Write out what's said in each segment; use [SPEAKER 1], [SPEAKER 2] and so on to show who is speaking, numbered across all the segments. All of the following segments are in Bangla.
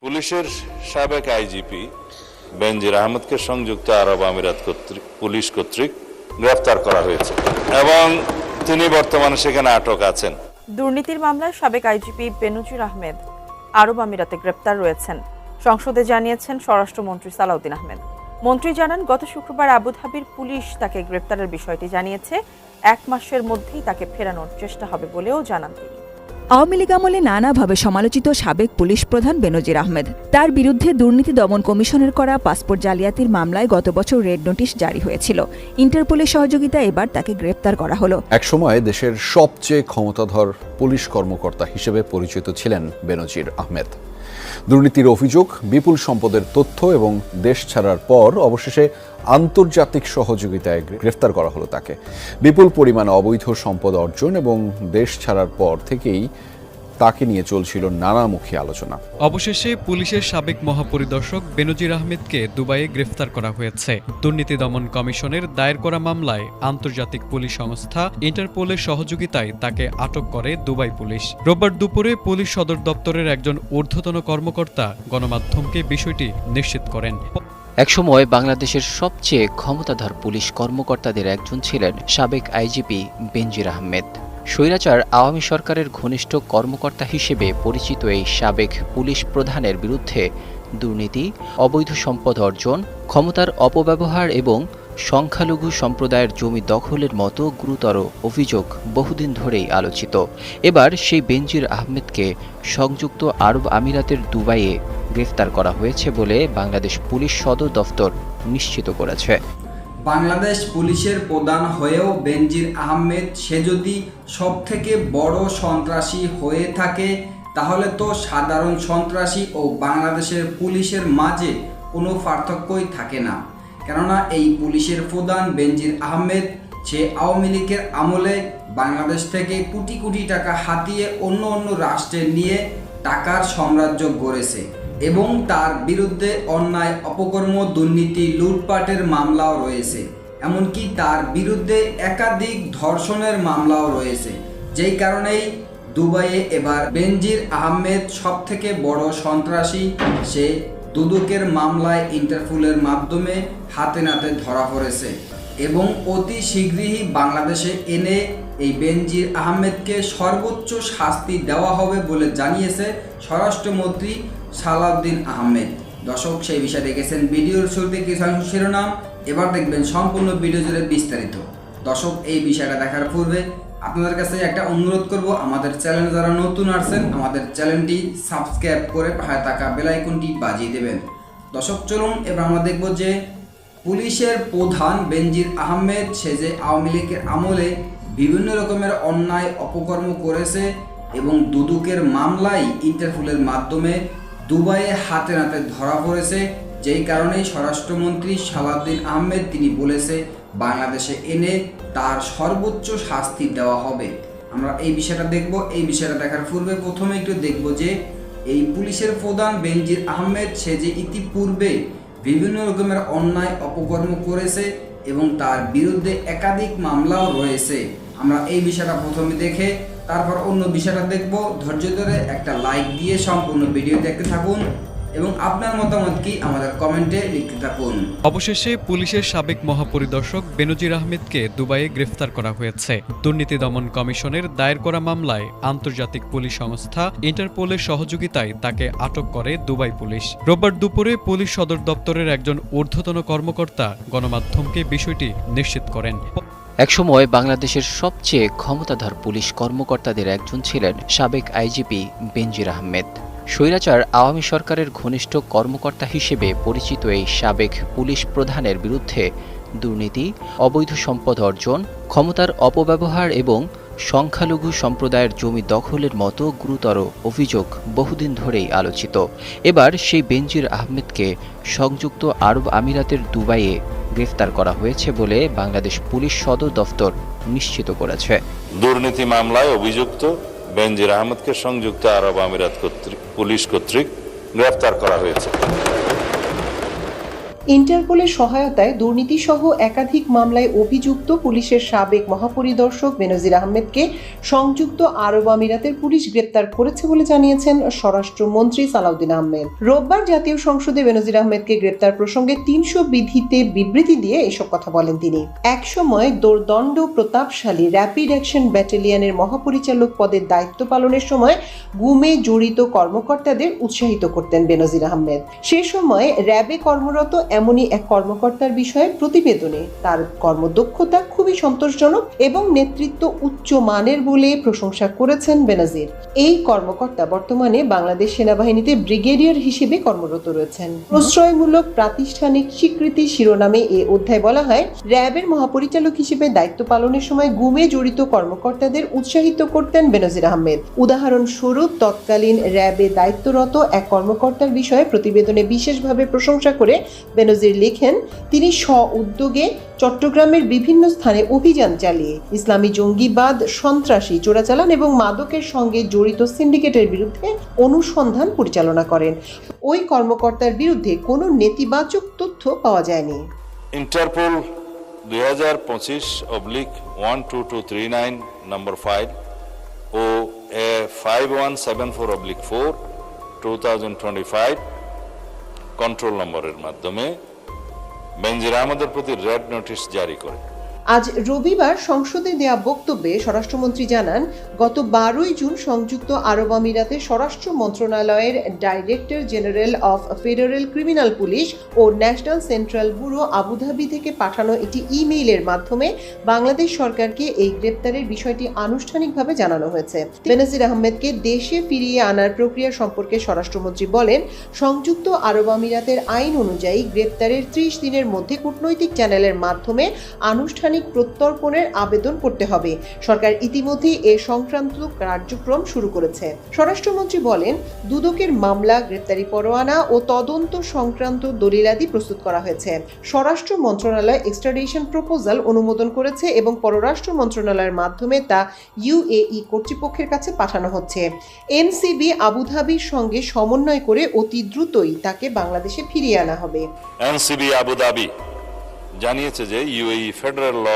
[SPEAKER 1] পুলিশের সাবেক আইজিপি বেনজির আহমেদকে সংযুক্ত আরব আমিরাত পুলিশ কর্তৃক গ্রেফতার করা হয়েছে এবং তিনি বর্তমানে সেখানে আটক আছেন।
[SPEAKER 2] দুর্নীতির মামলায় সাবেক আইজিপি বেনজির আহমেদ আরব আমিরাতে গ্রেপ্তার রয়েছেন। সংসদে জানিয়েছেন স্বরাষ্ট্রমন্ত্রী সালাউদ্দিন আহমেদ। মন্ত্রী জানান, গত শুক্রবার আবুধাবির পুলিশ তাকে গ্রেপ্তারের বিষয়টি জানিয়েছে। 1 মাসের মধ্যেই তাকে ফেরানোর চেষ্টা হবে বলেও জানান তিনি।
[SPEAKER 3] আওয়ামী লীগ আমলে নানাভাবে সমালোচিত সাবেক পুলিশ প্রধান বেনজির আহমেদ, তার বিরুদ্ধে দুর্নীতি দমন কমিশনের করা পাসপোর্ট জালিয়াতির মামলায় গত বছর রেড নোটিশ জারি হয়েছিল। ইন্টারপোলের সহযোগিতায় এবার তাকে গ্রেপ্তার করা হলো।
[SPEAKER 4] একসময় দেশের সবচেয়ে ক্ষমতাধর পুলিশ কর্মকর্তা হিসেবে পরিচিত ছিলেন বেনজির আহমেদ। দুর্নীতির অভিযোগ, বিপুল সম্পদের তথ্য এবং দেশ ছাড়ার পর অবশেষে আন্তর্জাতিক সহযোগিতায় গ্রেফতার করা হলো তাকে। বিপুল পরিমাণে অবৈধ সম্পদ অর্জন এবং দেশ ছাড়ার পর থেকেই তাকে নিয়ে চলছিল নানামুখী আলোচনা।
[SPEAKER 5] অবশেষে পুলিশের সাবেক মহাপরিদর্শক বেনজির আহমেদকে দুবাইয়ে গ্রেফতার করা হয়েছে। দুর্নীতি দমন কমিশনের দায়ের করা মামলায় আন্তর্জাতিক পুলিশ সংস্থা ইন্টারপোলের সহযোগিতায় তাকে আটক করে দুবাই পুলিশ। রোববার দুপুরে পুলিশ সদর দপ্তরের একজন ঊর্ধ্বতন কর্মকর্তা গণমাধ্যমকে বিষয়টি নিশ্চিত করেন।
[SPEAKER 6] একসময় বাংলাদেশের সবচেয়ে ক্ষমতাধর পুলিশ কর্মকর্তাদের একজন ছিলেন সাবেক আইজিপি বেনজির আহমেদ। স্বৈরাচার আওয়ামী সরকারের ঘনিষ্ঠ কর্মকর্তা হিসেবে পরিচিত এই সাবেক পুলিশ প্রধানের বিরুদ্ধে দুর্নীতি, অবৈধ সম্পদ অর্জন, ক্ষমতার অপব্যবহার এবং সংখ্যালঘু সম্প্রদায়ের জমি দখলের মতো গুরুতর অভিযোগ বহুদিন ধরেই আলোচিত। এবার সেই বেনজির আহমেদকে সংযুক্ত আরব আমিরাতের দুবাইয়ে গ্রেফতার করা হয়েছে বলে বাংলাদেশ পুলিশ সদর দফতর নিশ্চিত করেছে।
[SPEAKER 7] বাংলাদেশ পুলিশের প্রধান হয়েও বেনজির আহমেদ সে যদি সবথেকে বড় সন্ত্রাসী হয়ে থাকে, তাহলে তো সাধারণ সন্ত্রাসী ও বাংলাদেশের পুলিশের মাঝে কোনো পার্থক্যই থাকে না। কেননা এই পুলিশের প্রধান বেনজির আহমেদ সে আওয়ামী লীগের আমলে বাংলাদেশ থেকে কোটি কোটি টাকা হাতিয়ে অন্য অন্য রাষ্ট্রে নিয়ে টাকার সাম্রাজ্য গড়েছে এবং তার বিরুদ্ধে অন্যায়, অপকর্ম, দুর্নীতি, লুটপাটের মামলাও রয়েছে। এমনকি তার বিরুদ্ধে একাধিক ধর্ষণের মামলাও রয়েছে। যেই কারণেই দুবাইয়ে এবার বেনজির আহমেদ সবথেকে বড় সন্ত্রাসী। সে দুদকের মামলায় ইন্টারপোলের মাধ্যমে হাতে নাতে ধরা পড়েছে এবং অতি শীঘ্রই বাংলাদেশে এনে এই বেনজির আহমেদকে সর্বোচ্চ শাস্তি দেওয়া হবে বলে জানিয়েছে স্বরাষ্ট্রমন্ত্রী সালাউদ্দিন আহমেদ। দর্শক, সেই বিষয়ে দেখেছেন ভিডিওর শুরুতে কিছু অংশ শিরোনাম, এবার দেখবেন সম্পূর্ণ ভিডিও জুড়ে বিস্তারিত। দর্শক, এই বিষয়টা দেখার পূর্বে আপনাদের কাছে একটা অনুরোধ করব, আমাদের চ্যানেলে যারা নতুন আসছেন আমাদের চ্যানেলটি সাবস্ক্রাইব করে পাশে থাকা বেল আইকনটি বাজিয়ে দেবেন। দর্শক, চলুন এবার আমরা দেখব যে পুলিশের প্রধান বেনজির আহমেদ সে যে আওয়ামী লীগের আমলে বিভিন্ন রকমের অন্যায়, অপকর্ম করেছে এবং দুদকের মামলায় ইন্টারপোলের মাধ্যমে দুবাইয়ে হাতে নাতে ধরা পড়েছে। যেই কারণেই স্বরাষ্ট্রমন্ত্রী সালাউদ্দিন আহমেদ তিনি বলেছে বাংলাদেশে এনে তার সর্বোচ্চ শাস্তি দেওয়া হবে। আমরা এই বিষয়টা দেখব। এই বিষয়টা দেখার পূর্বে প্রথমে একটু দেখব যে এই পুলিশের প্রধান বেনজির আহমেদ সে যে ইতিপূর্বে বিভিন্ন রকমের অন্যায়, অপকর্ম করেছে এবং তার বিরুদ্ধে একাধিক মামলাও রয়েছে। আমরা এই বিষয়টা প্রথমে দেখে তারপর অন্য বিষয়টা দেখব। ধৈর্য ধরে একটা লাইক দিয়ে সম্পূর্ণ ভিডিও দেখতে থাকুন এবং আপনার মতামত কি আমাদের কমেন্টে লিখতে থাকুন।
[SPEAKER 5] অবশেষে পুলিশের সাবেক মহাপরিদর্শক বেনজির আহমেদকে দুবাইয়ে গ্রেফতার করা হয়েছে। দুর্নীতি দমন কমিশনের দায়ের করা মামলায় আন্তর্জাতিক পুলিশ সংস্থা ইন্টারপোলের সহযোগিতায় তাকে আটক করে দুবাই পুলিশ। রোববার দুপুরে পুলিশ সদর দপ্তরের একজন ঊর্ধ্বতন কর্মকর্তা গণমাধ্যমকে বিষয়টি নিশ্চিত করেন।
[SPEAKER 6] একসময় বাংলাদেশের সবচেয়ে ক্ষমতাধর পুলিশ কর্মকর্তাদের একজন ছিলেন সাবেক আইজিপি বেনজির আহমেদ। স্বৈরাচার আওয়ামী সরকারের ঘনিষ্ঠ কর্মকর্তা হিসেবে পরিচিত এই সাবেক পুলিশ প্রধানের বিরুদ্ধে দুর্নীতি, অবৈধ সম্পদ অর্জন, ক্ষমতার অপব্যবহার এবং সংখ্যালঘু সম্প্রদায়ের জমি দখলের মতো গুরুতর অভিযোগ বহুদিন ধরেই আলোচিত। এবার সেই বেনজির আহমেদকে সংযুক্ত আরব আমিরাতের দুবাইয়ে গ্রেফতার করা হয়েছে বলে বাংলাদেশ পুলিশ সদর দফতর নিশ্চিত করেছে।
[SPEAKER 1] দুর্নীতি মামলায় অভিযুক্ত বেনজির আহমেদকে সংযুক্ত আরব আমিরাত পুলিশ কর্তৃক গ্রেফতার করা হয়েছে।
[SPEAKER 8] ইন্টারপোলের সহায়তায় দুর্নীতিসহ একাধিক মামলায় অভিযুক্ত পুলিশের সাবেক মহাপরিদর্শক বেনজির আহমেদকে সংযুক্ত আরব আমিরাতের পুলিশ গ্রেপ্তার করেছে বলে জানিয়েছেন স্বরাষ্ট্রমন্ত্রী সালাউদ্দিন আহমেদ। রোববার জাতীয় সংসদে বেনজির আহমেদকে গ্রেপ্তার প্রসঙ্গে ৩০০ বিধিতে বিবৃতি দিয়ে এসব কথা বলেন তিনি। একসময় দোর্দণ্ড প্রতাপশালী র্যাপিড অ্যাকশন ব্যাটালিয়নের মহাপরিচালক পদের দায়িত্ব পালনের সময় গুমে জড়িত কর্মকর্তাদের উৎসাহিত করতেন বেনজির আহমেদ। সে সময় র্যাবে কর্মরত এমনই এক কর্মকর্তার বিষয়ে প্রতিবেদনে তার কর্মদক্ষতা খুবই সন্তোষজনক এবং নেতৃত্ব উচ্চ মানের বলে প্রশংসা করেছেন বেনজির। এই কর্মকর্তা বর্তমানে বাংলাদেশ সেনাবাহিনীতে ব্রিগেডিয়ার হিসেবে কর্মরত রয়েছেন। প্রশ্রয়মূলক প্রাতিষ্ঠানিক স্বীকৃতি শিরোনামে এ অধ্যায় বলা হয়, র্যাবের মহাপরিচালক হিসেবে দায়িত্ব পালনের সময় গুমে জড়িত কর্মকর্তাদের উৎসাহিত করতেন বেনজির আহমেদ। উদাহরণস্বরূপ তৎকালীন র্যাবে দায়িত্বরত এক কর্মকর্তার বিষয়ে প্রতিবেদনে বিশেষভাবে প্রশংসা করে বেনজির লেখেন, তিনি স্ব-উদ্যোগে চট্টগ্রামের বিভিন্ন স্থানে অভিযান চালিয়ে ইসলামী জঙ্গিবাদ, সন্ত্রাসী, চোরাচালান এবং মাদকের সঙ্গে জড়িত সিন্ডিকেটের বিরুদ্ধে অনুসন্ধান পরিচালনা করেন। ওই কর্মকর্তার বিরুদ্ধে কোনো নেতিবাচক তথ্য পাওয়া যায়নি।
[SPEAKER 1] ইন্টারপোল 2025/12239 নম্বর ফাইল ও 5174/4 2025 কন্ট্রোল নম্বরের মাধ্যমে বেনজির আহমেদের প্রতি রেড নোটিশ জারি করে।
[SPEAKER 8] আজ রবিবার সংসদে দেয়া বক্তব্যে স্বরাষ্ট্রমন্ত্রী জানান, গত 12 জুন সংযুক্ত আরব আমিরাতের স্বরাষ্ট্র মন্ত্রণালয়ের director general of federal criminal police ও ন্যাশনাল সেন্ট্রাল ব্যুরো আবুধাবি থেকে পাঠানো একটি ইমেইলের মাধ্যমে বাংলাদেশ সরকারকে এই গ্রেপ্তারের বিষয়টি আনুষ্ঠানিকভাবে জানানো হয়েছে। বেনজির আহমেদকে দেশে ফিরিয়ে আনার প্রক্রিয়া সম্পর্কে স্বরাষ্ট্রমন্ত্রী বলেন, সংযুক্ত আরব আমিরাতের আইন অনুযায়ী গ্রেপ্তারের 30 দিনের মধ্যে কূটনৈতিক চ্যানেলের মাধ্যমে আনুষ্ঠানিক প্রত্যর্পণের আবেদন করতে হবে। সরকার ইতিমধ্যেই এ সংক্রান্ত কার্যক্রম শুরু করেছে। স্বরাষ্ট্রমন্ত্রী বলেন, দুদকের মামলা, গ্রেপ্তারি পরোয়ানা ও তদন্ত সংক্রান্ত দলিলাদি প্রস্তুত করা হয়েছে। স্বরাষ্ট্র মন্ত্রণালয় এক্সট্রাডিশন প্রপোজাল অনুমোদন করেছে এবং পররাষ্ট্র মন্ত্রণালয়ের মাধ্যমে তা ইউএই কর্তৃপক্ষের কাছে পাঠানো হচ্ছে। এনসিবি আবুধাবির সঙ্গে সমন্বয় করে অতি দ্রুতই তাকে বাংলাদেশে ফিরিয়ে আনা হবে।
[SPEAKER 1] এনসিবি আবুধাবি জানিয়েছে যে ইউএই ফেডারেল ল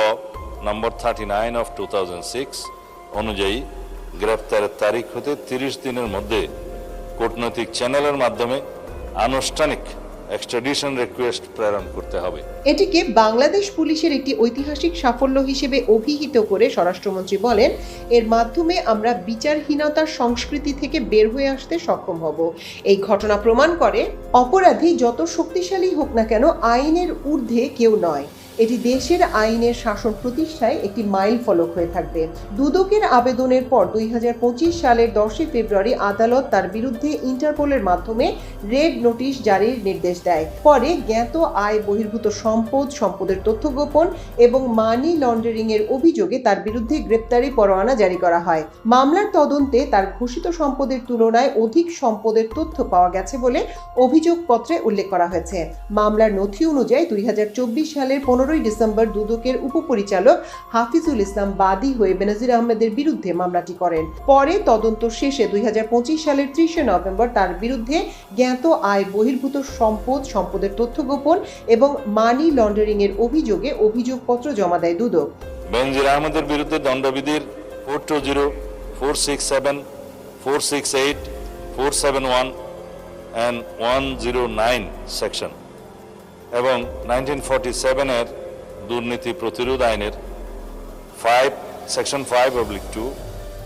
[SPEAKER 1] নম্বর 39/2006 অনুযায়ী গ্রেপ্তারের তারিখ হতে 30 দিনের মধ্যে কূটনৈতিক চ্যানেলের মাধ্যমে আনুষ্ঠানিক এক্সট্রাডিশন রিকোয়েস্ট প্রেরণ করতে হবে।
[SPEAKER 8] এটিকে বাংলাদেশ পুলিশের একটি ঐতিহাসিক সাফল্য হিসেবে অভিহিত করে স্বরাষ্ট্রমন্ত্রী বলেন, এর মাধ্যমে আমরা বিচারহীনতার সংস্কৃতি থেকে বের হয়ে আসতে সক্ষম হব। এই ঘটনা প্রমাণ করে, অপরাধী যত শক্তিশালী হোক না কেন, আইনের ঊর্ধ্বে কেউ নয়। এটি দেশের আইনের শাসন প্রতিষ্ঠায় একটি মাইল ফলক হয়ে থাকবে। দুদকের আবেদনের পর 2025 সালের 10 ফেব্রুয়ারি আদালত তার বিরুদ্ধে ইন্টারপোলের মাধ্যমে রেড নোটিশ জারির নির্দেশ দেয়। পরে জ্ঞাত আয় বহির্ভূত সম্পদ, সম্পদের তথ্য গোপন এবং মানি লন্ডারিং এর অভিযোগে তার বিরুদ্ধে গ্রেপ্তারি পরোয়ানা জারি করা হয়। মামলার তদন্তে তার ঘোষিত সম্পদের তুলনায় অধিক সম্পদের তথ্য পাওয়া গেছে বলে অভিযোগপত্রে উল্লেখ করা হয়েছে। মামলার নথি অনুযায়ী 2024 সালের 15 ডিসেম্বর দুদকের উপপরিচালক হাফিজুল ইসলাম বাদী হয়ে বেনজির আহমেদের বিরুদ্ধে মামলাটি করেন। পরে তদন্ত শেষে 2025 সালের 30 নভেম্বর তার বিরুদ্ধে জ্ঞাত আয় বহির্ভূত সম্পদ, সম্পদের তথ্য গোপন এবং মানি লন্ডারিং এর অভিযোগে অভিযোগপত্র জমা দেয় দুদক।
[SPEAKER 1] বেনজির আহমেদের বিরুদ্ধে দণ্ডবিধির 420, 467, 468, 471 and 109 সেকশন এবং 1947 এর দুর্নীতি প্রতিরোধ আইনের সেকশন 5/2,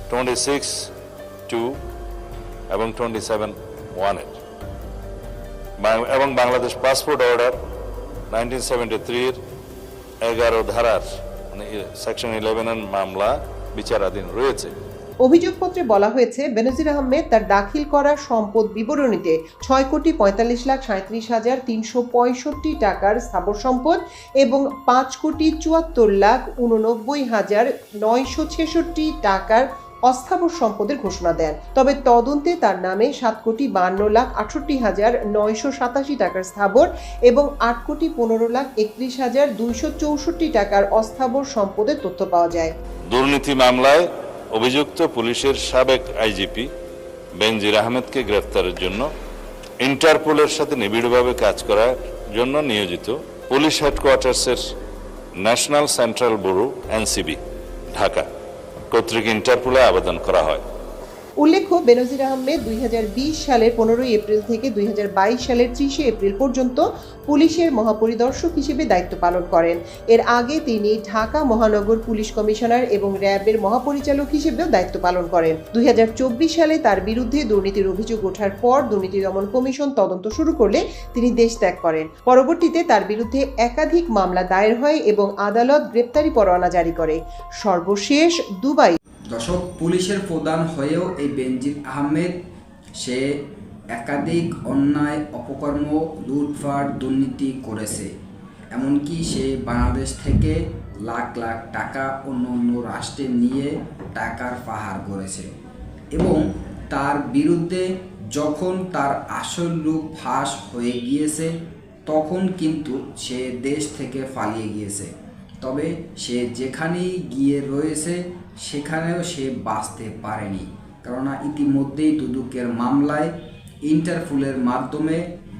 [SPEAKER 1] 26(2) এবং 27(1) এর এবং বাংলাদেশ পাসপোর্ট অর্ডার 1973 এর 11 ধারার সেকশন 11 এর মামলা বিচারাধীন রয়েছে।
[SPEAKER 8] অভিযোগপত্রে বলা হয়েছে, বেনজির আহমেদ তার দাখিল করা সম্পদ বিবরণীতে 6,45,37,365 টাকার স্থাবর সম্পদ এবং 5,74,89,966 টাকার অস্থাবর সম্পদের ঘোষণা দেন। তবে তদন্তে তার নামে 7,62,68,987 টাকার স্থাবর এবং 8,15,31,264 টাকার অস্থাবর সম্পদের তথ্য পাওয়া যায়।
[SPEAKER 1] দুর্নীতি মামলায় অভিযুক্ত পুলিশের সাবেক আইজিপি বেনজির আহমেদকে গ্রেফতারের জন্য ইন্টারপোলের সাথে নিবিড়ভাবে কাজ করার জন্য নিয়োজিত পুলিশ হেডকোয়ার্টার্সের National central Bureau NCB Dhaka কর্তৃক ইন্টারপোলে আবেদন করা হয়।
[SPEAKER 8] উল্লেখ্য, বেনজির আহমেদ 2020 সালের 15 এপ্রিল থেকে 2022 সালের 30 এপ্রিল পর্যন্ত পুলিশের মহাপরিদর্শক হিসেবে দায়িত্ব পালন করেন। এর আগে তিনি ঢাকা মহানগর পুলিশ কমিশনার এবং র্যাবের মহাপরিচালক হিসেবেও দায়িত্ব পালন করেন। 2024 সালে তার বিরুদ্ধে দুর্নীতির অভিযোগ ওঠার পর দুর্নীতি দমন কমিশন তদন্ত শুরু করলে তিনি দেশ ত্যাগ করেন। পরবর্তীতে তার বিরুদ্ধে একাধিক মামলা দায়ের হয় এবং আদালত গ্রেপ্তারি পরোয়ানা জারি করে। সর্বশেষ দুবাই।
[SPEAKER 7] দর্শক, পুলিশের প্রধান হয়েও এই বেনজির আহমেদ সে একাধিক অন্যায় অপকর্ম, লুটপাট, দুর্নীতি করেছে। এমনকি সে বাংলাদেশ থেকে লাখ লাখ টাকা অন্য অন্য রাষ্ট্রে নিয়ে টাকার পাহাড় করেছে এবং তার বিরুদ্ধে যখন তার আসল রূপ ফাঁস হয়ে গিয়েছে তখন কিন্তু সে দেশ থেকে পালিয়ে গিয়েছে। তবে সে যেখানেই গিয়ে রয়েছে সেখানেও সে বাঁচতে পারেনি, কেননা ইতিমধ্যেই দুদকের মামলায় ইন্টারপোলের মাধ্যমে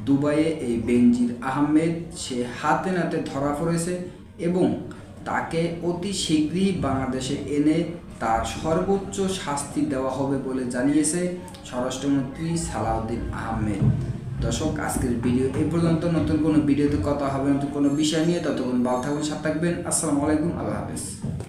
[SPEAKER 7] দুবাইয়ে এই বেনজির আহমেদ সে হাতে নাতে ধরা পড়েছে এবং তাকে অতি শীঘ্রই বাংলাদেশে এনে তার সর্বোচ্চ শাস্তি দেওয়া হবে বলে জানিয়েছে স্বরাষ্ট্রমন্ত্রী সালাউদ্দিন আহমেদ। দর্শক, আজকের ভিডিও এই পর্যন্ত। নতুন কোনো ভিডিওতে কথা হবে নতুন কোনো বিষয় নিয়ে। ততক্ষণ ভালো থাকবেন, সাথে থাকবেন। আসসালামু আলাইকুম, আল্লাহ হাফেজ।